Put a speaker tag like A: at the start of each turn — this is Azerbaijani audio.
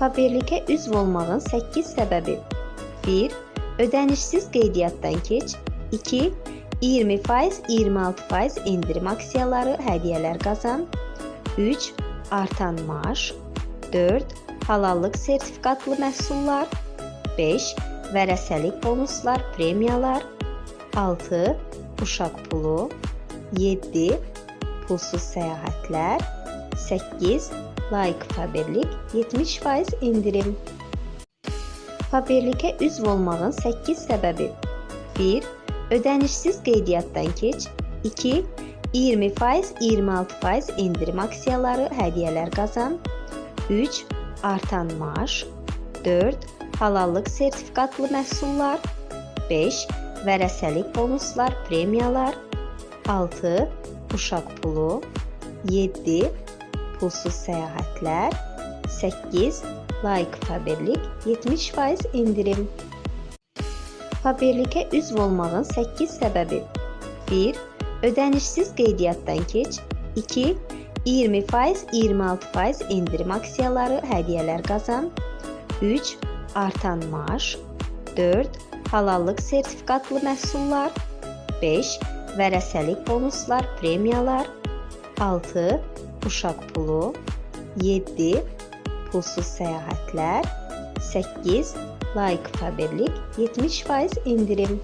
A: Faberlikə üzv olmağın 8 səbəbi. 1. Ödənişsiz qeydiyyatdan keç. 2. 20%, 26% endirim aksiyaları, hədiyyələr qazan. 3. Artan maaş. 4. Halallıq sertifikatlı məhsullar. 5. Vərəsəlik bonuslar, premiyalar. 6. Uşaq pulu. 7. Pulsuz səyahətlər. 8. Layiq Faberlik 70% endirim. Faberlikə üzv olmağın 8 səbəbi. 1. Ödənişsiz qeydiyyatdan keç. 2. 20%, 26% endirim aksiyaları, hədiyyələr qazan. 3. Artan maaş. 4. Halallıq sertifikatlı məhsullar. 5. Vərəsəlik bonuslar, premiyalar. 6. Uşaq pulu. 7. Pulsuz səyahətlər. 8. Layiq Faberlik 70% endirim. Faberlikə üzv olmağın 8 səbəbi. 1. Ödənişsiz qeydiyyatdan keç. 2. 20%, 26% endirim aksiyaları, hədiyyələr qazan. 3. Artan maaş. 4. Halallıq sertifikatlı məhsullar. 5. Vərəsəlik bonuslar, premiyalar. 6. Uşaq pulu. 7. Pulsuz səyahətlər. 8. Layiq Faberlik 70% endirim.